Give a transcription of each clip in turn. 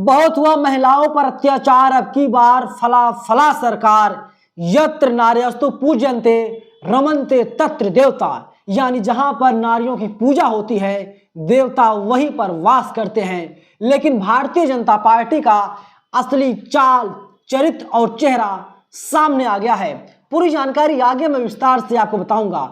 बहुत हुआ महिलाओं पर अत्याचार, अब की बार फला फला सरकार। यत्र नार्यस्तु पूज्यन्ते रमन्ते तत्र देवता। यानी जहां पर नारियों की पूजा होती है देवता वहीं पर वास करते हैं। लेकिन भारतीय जनता पार्टी का असली चाल चरित्र और चेहरा सामने आ गया है। पूरी जानकारी आगे मैं विस्तार से आपको बताऊंगा।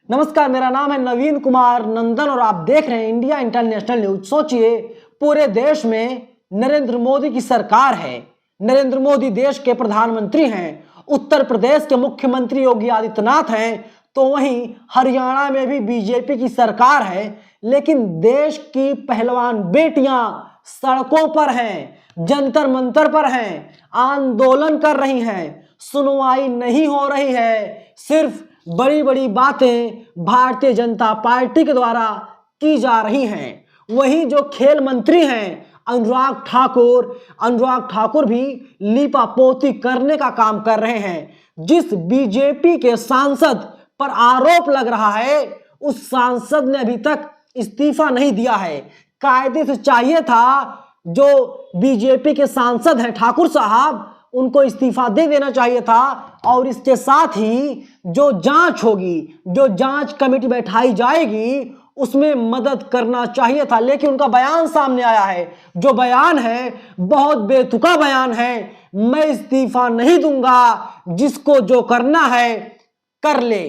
नमस्कार, मेरा नाम है नवीन कुमार नंदन और आप देख रहे हैं इंडिया इंटरनेशनल न्यूज। सोचिए, पूरे देश में नरेंद्र मोदी की सरकार है। नरेंद्र मोदी देश के प्रधानमंत्री हैं, उत्तर प्रदेश के मुख्यमंत्री योगी आदित्यनाथ हैं, तो वहीं हरियाणा में भी बीजेपी की सरकार है। लेकिन देश की पहलवान बेटियां सड़कों पर हैं, जंतर मंतर पर हैं, आंदोलन कर रही हैं, सुनवाई नहीं हो रही है। सिर्फ बड़ी बड़ी बातें भारतीय जनता पार्टी के द्वारा की जा रही हैं। वहीं जो खेल मंत्री हैं अनुराग ठाकुर भी लीपापोती करने का काम कर रहे हैं। जिस बीजेपी के सांसद पर आरोप लग रहा है उस सांसद ने अभी तक इस्तीफा नहीं दिया है। कायदे से चाहिए था जो बीजेपी के सांसद हैं ठाकुर साहब, उनको इस्तीफा दे देना चाहिए था और इसके साथ ही जो जांच होगी, जो जांच कमेटी बैठाई जाएगी उसमें मदद करना चाहिए था। लेकिन उनका बयान सामने आया है, जो बयान है बहुत बेतुका बयान है। मैं इस्तीफा नहीं दूंगा, जिसको जो करना है कर ले,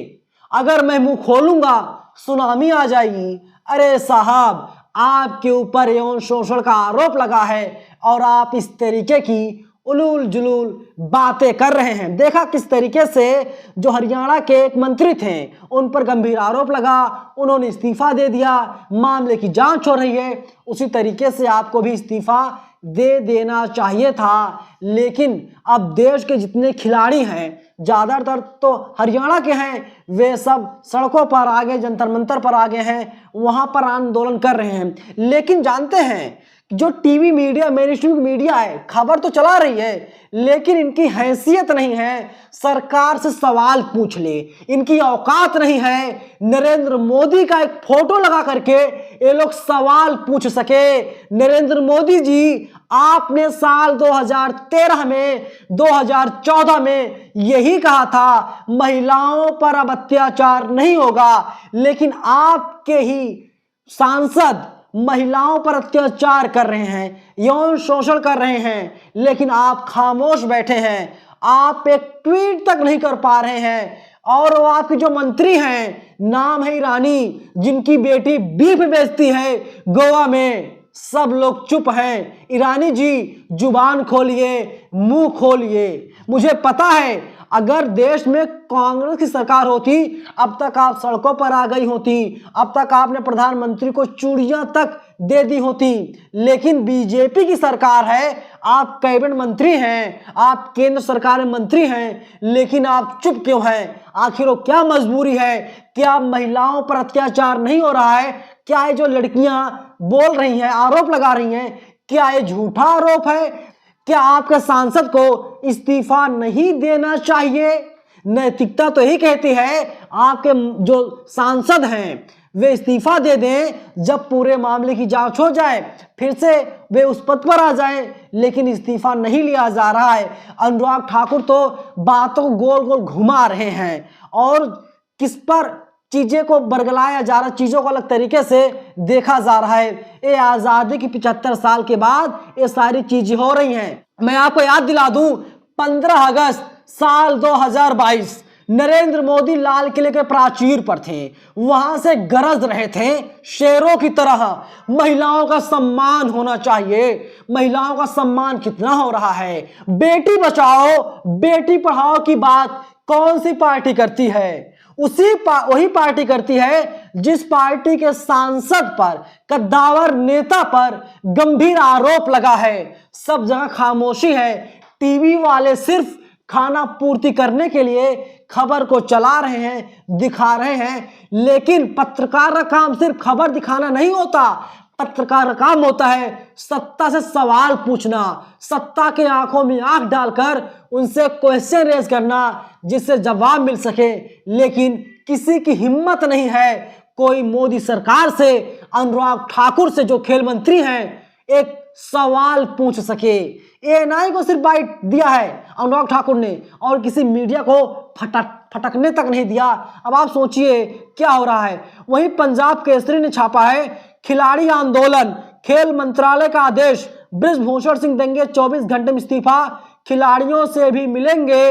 अगर मैं मुंह खोलूंगा सुनामी आ जाएगी। अरे साहब, आपके ऊपर यौन शोषण का आरोप लगा है और आप इस तरीके की उलूल जुलूल बातें कर रहे हैं। देखा किस तरीके से जो हरियाणा के एक मंत्री थे उन पर गंभीर आरोप लगा, उन्होंने इस्तीफा दे दिया, मामले की जांच हो रही है। उसी तरीके से आपको भी इस्तीफा दे देना चाहिए था। लेकिन अब देश के जितने खिलाड़ी हैं, ज़्यादातर तो हरियाणा के हैं, वे सब सड़कों पर आगे, जंतर मंतर पर आगे हैं, वहां पर आंदोलन कर रहे हैं। लेकिन जानते हैं जो TV media, main stream media है, खबर तो चला रही है, लेकिन इनकी हैसियत नहीं है सरकार से सवाल पूछ ले, इनकी औकात नहीं है नरेंद्र मोदी का एक फोटो लगा करके ये लोग सवाल पूछ सके। नरेंद्र मोदी जी, आपने साल 2013 में, 2014 में यही कहा था महिलाओं पर अब अत्याचार नहीं होगा, लेकिन आपके ही सांसद महिलाओं पर अत्याचार कर रहे हैं, यौन शोषण कर रहे हैं, लेकिन आप खामोश बैठे हैं। आप एक ट्वीट तक नहीं कर पा रहे हैं। और वो आपके जो मंत्री हैं, नाम है ईरानी, जिनकी बेटी बीफ बेचती है गोवा में, सब लोग चुप हैं। ईरानी जी, जुबान खोलिए, मुंह खोलिए। मुझे पता है अगर देश में कांग्रेस की सरकार होती अब तक आप सड़कों पर आ गई होती, अब तक आपने प्रधानमंत्री को चूड़ियां तक दे दी होती। लेकिन बीजेपी की सरकार है, आप कैबिनेट मंत्री हैं, आप केंद्र सरकार में मंत्री हैं, लेकिन आप चुप क्यों हैं? आखिर वो क्या मजबूरी है? क्या महिलाओं पर अत्याचार नहीं हो रहा है? क्या ये जो लड़कियां बोल रही हैं, आरोप लगा रही हैं, क्या ये झूठा आरोप है? क्या आपके सांसद को इस्तीफा नहीं देना चाहिए? नैतिकता तो यही कहती है आपके जो सांसद हैं वे इस्तीफा दे दें, जब पूरे मामले की जांच हो जाए फिर से वे उस पद पर आ जाएं। लेकिन इस्तीफा नहीं लिया जा रहा है। अनुराग ठाकुर तो बातों को गोल गोल घुमा रहे हैं और किस पर चीजें को बरगलाया जा रहा है, चीजों को अलग तरीके से देखा जा रहा है। ये आजादी की 75 साल के बाद ये सारी चीजें हो रही हैं। मैं आपको याद दिला दूं, 15 अगस्त साल 2022 नरेंद्र मोदी लाल किले के प्राचीर पर थे, वहां से गरज रहे थे शेरों की तरह, महिलाओं का सम्मान होना चाहिए। महिलाओं का सम्मान कितना हो रहा है? बेटी बचाओ बेटी पढ़ाओ की बात कौन सी पार्टी करती है? वही पार्टी करती है जिस पार्टी के सांसद पर, कद्दावर नेता पर गंभीर आरोप लगा है। सब जगह खामोशी है। टीवी वाले सिर्फ खाना पूर्ति करने के लिए खबर को चला रहे हैं, दिखा रहे हैं। लेकिन पत्रकार का काम सिर्फ खबर दिखाना नहीं होता, पत्रकार का काम होता है सत्ता से सवाल पूछना, सत्ता के आंखों में आंख डालकर उनसे क्वेश्चन रेज करना जिससे जवाब मिल सके। लेकिन किसी की हिम्मत नहीं है कोई मोदी सरकार से, अनुराग ठाकुर से जो खेल मंत्री हैं, एक सवाल पूछ सके। एएनआई को सिर्फ बाइट दिया है अनुराग ठाकुर ने और किसी मीडिया को फटकने तक नहीं दिया। अब आप सोचिए क्या हो रहा है। वहीं पंजाब केसरी ने छापा है खिलाड़ी आंदोलन, खेल मंत्रालय का आदेश, बृजभूषण सिंह देंगे 24 घंटे में इस्तीफा, खिलाड़ियों से भी मिलेंगे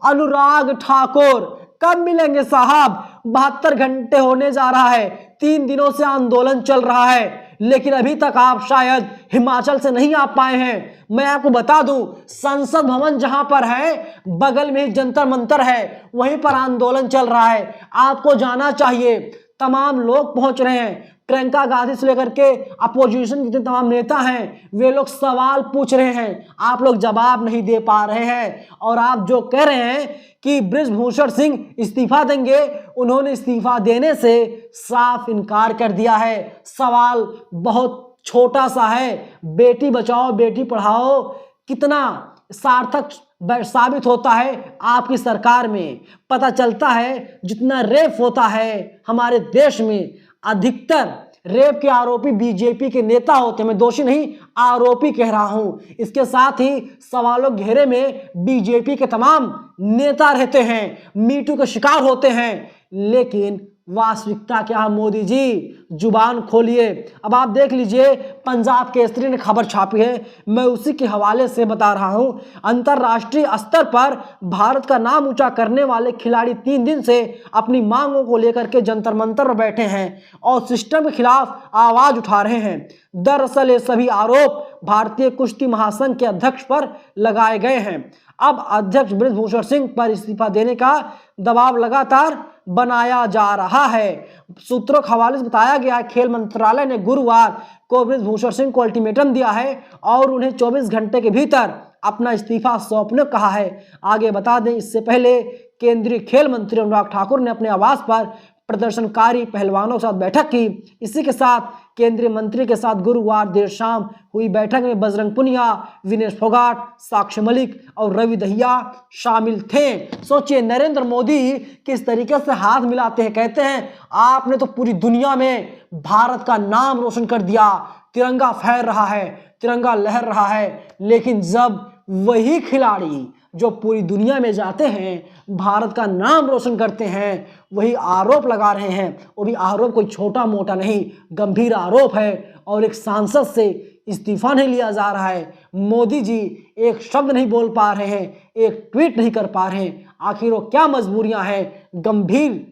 अनुराग ठाकुर। कब मिलेंगे साहब? 72 घंटे होने जा रहा है, 3 दिनों से आंदोलन चल रहा है, लेकिन अभी तक आप शायद हिमाचल से नहीं आ पाए हैं। मैं आपको बता दूं, संसद भवन जहां पर है बगल में जंतर मंतर है, वहीं पर आंदोलन चल रहा है। आपको जाना चाहिए। तमाम लोग पहुंच रहे हैं, प्रियंका गांधी से लेकर के अपोजिशन के तमाम नेता हैं, वे लोग सवाल पूछ रहे हैं, आप लोग जवाब नहीं दे पा रहे हैं। और आप जो कह रहे हैं कि बृजभूषण सिंह इस्तीफा देंगे, उन्होंने इस्तीफा देने से साफ इनकार कर दिया है। सवाल बहुत छोटा सा है, बेटी बचाओ बेटी पढ़ाओ कितना सार्थक साबित होता है आपकी सरकार में। पता चलता है जितना रेप होता है हमारे देश में, अधिकतर रेप के आरोपी बीजेपी के नेता होते हैं। मैं दोषी नहीं, आरोपी कह रहा हूं। इसके साथ ही सवालों घेरे में बीजेपी के तमाम नेता रहते हैं, मीटू के शिकार होते हैं। लेकिन वास्तविकता क्या है मोदी जी? जुबान खोलिए। अब आप देख लीजिए, पंजाब केसरी ने खबर छापी है, मैं उसी के हवाले से बता रहा हूं। अंतरराष्ट्रीय स्तर पर भारत का नाम ऊंचा करने वाले खिलाड़ी 3 दिन से अपनी मांगों को लेकर के जंतर मंतर पर बैठे हैं और सिस्टम के खिलाफ आवाज उठा रहे हैं। दरअसल ये सभी आरोप भारतीय कुश्ती महासंघ के अध्यक्ष पर लगाए गए हैं। अब अध्यक्ष बृजभूषण सिंह पर इस्तीफा देने का दबाव लगातार बनाया जा रहा है। सूत्रों के हवाले से बताया गया है, खेल मंत्रालय ने गुरुवार को बृजभूषण सिंह को अल्टीमेटम दिया है और उन्हें 24 घंटे के भीतर अपना इस्तीफा सौंपने को कहा है। आगे बता दें, इससे पहले केंद्रीय खेल मंत्री अनुराग ठाकुर ने अपने आवास पर प्रदर्शनकारी पहलवानों के साथ बैठक की। इसी के साथ केंद्रीय मंत्री के साथ गुरुवार देर शाम हुई बैठक में बजरंग पुनिया, विनेश फोगाट, साक्षी मलिक और रवि दहिया शामिल थे। सोचिए नरेंद्र मोदी किस तरीके से हाथ मिलाते हैं, कहते हैं आपने तो पूरी दुनिया में भारत का नाम रोशन कर दिया, तिरंगा फहर रहा है, तिरंगा लहर रहा है। लेकिन जब वही खिलाड़ी जो पूरी दुनिया में जाते हैं, भारत का नाम रोशन करते हैं, वही आरोप लगा रहे हैं, वो भी आरोप कोई छोटा मोटा नहीं, गंभीर आरोप है और एक सांसद से इस्तीफा नहीं लिया जा रहा है। मोदी जी एक शब्द नहीं बोल पा रहे हैं, एक ट्वीट नहीं कर पा रहे हैं। आखिर वो क्या मजबूरियां हैं? गंभीर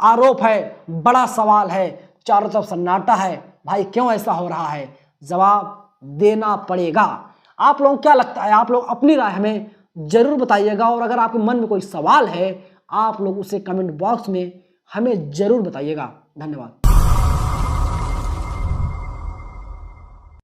आरोप है, बड़ा सवाल है, चारों तरफ सन्नाटा है। भाई क्यों ऐसा हो रहा है? जवाब देना पड़ेगा। आप लोगों को क्या लगता है? आप लोग अपनी राय हमें जरूर बताइएगा और अगर आपके मन में कोई सवाल है आप लोग उसे कमेंट बॉक्स में हमें जरूर बताइएगा। धन्यवाद।